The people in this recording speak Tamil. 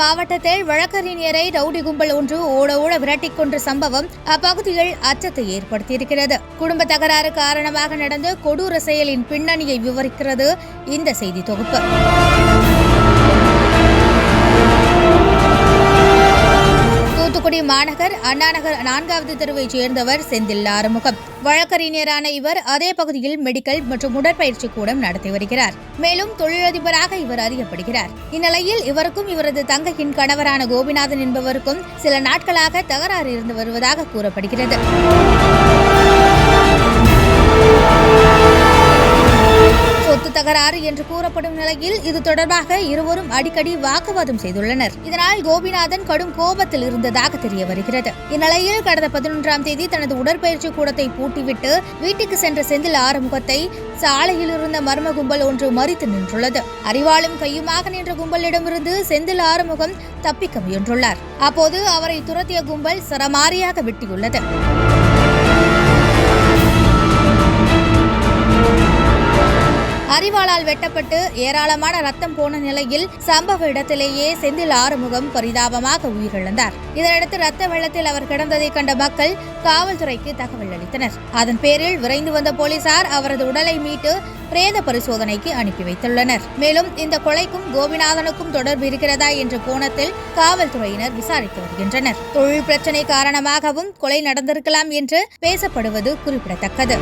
மாவட்டத்தில் வழக்கறிஞரை ரவுடி கும்பல் ஒன்று ஓட விரட்டிக் கொன்ற சம்பவம் அப்பகுதியில் அச்சத்தை ஏற்படுத்தியிருக்கிறது. குடும்ப தகராறு காரணமாக நடந்த கொடூர செயலின் பின்னணியை விவரிக்கிறது இந்த செய்தி தொகுப்பு. தூத்துக்குடி மாநகர் அண்ணாநகர் 4வது தெருவைச் சேர்ந்தவர் செந்தில் ஆறுமுகம். வழக்கறிஞரான இவர் அதே பகுதியில் மெடிக்கல் மற்றும் உடற்பயிற்சி கூடம் நடத்தி வருகிறார். மேலும் தொழிலதிபராக இவர் அறியப்படுகிறார். இந்நிலையில் இவருக்கும் இவரது தங்கையின் கணவரான கோபிநாதன் என்பவருக்கும் சில நாட்களாக தகராறு இருந்து வருவதாக கூறப்படுகிறது. சொத்து தகராறு என்று கூறப்படும் நிலையில் இது தொடர்பாக இருவரும் அடிக்கடி வாக்குவாதம் செய்துள்ளனர். இதனால் கோபிநாதன் கடும் கோபத்தில் இருந்ததாக தெரிய வருகிறது. இந்நிலையில் கடந்த 11ஆம் தேதி தனது உடற்பயிற்சி கூடத்தை பூட்டிவிட்டு வீட்டுக்கு சென்ற செந்தில் ஆறுமுகத்தை சாலையில் இருந்த மர்ம கும்பல் ஒன்று மறித்து நின்றுள்ளது. அறிவாளும் கையுமாக நின்ற கும்பலிடமிருந்து செந்தில் ஆறுமுகம் தப்பிக்க முயன்றுள்ளார். அப்போது அவரை துரத்திய கும்பல் சரமாரியாக வெட்டியுள்ளது. அறிவாளால் வெட்டப்பட்டு ஏராளமான ரத்தம் போன நிலையில் சம்பவ இடத்திலேயே செந்தில் ஆறுமுகம் பரிதாபமாக உயிரிழந்தார். இதனையடுத்து ரத்த வெள்ளத்தில் அவர் கிடந்ததை கண்ட மக்கள் காவல்துறைக்கு தகவல் அளித்தனர். அதன் பேரில் விரைந்து வந்த போலீசார் அவரது உடலை மீட்டு பிரேத பரிசோதனைக்கு அனுப்பி வைத்துள்ளனர். மேலும் இந்த கொலைக்கும் கோபிநாதனுக்கும் தொடர்பு இருக்கிறதா என்ற கோணத்தில் காவல்துறையினர் விசாரித்து வருகின்றனர். தொழில் பிரச்சினை காரணமாகவும் கொலை நடந்திருக்கலாம் என்று பேசப்படுவது குறிப்பிடத்தக்கது.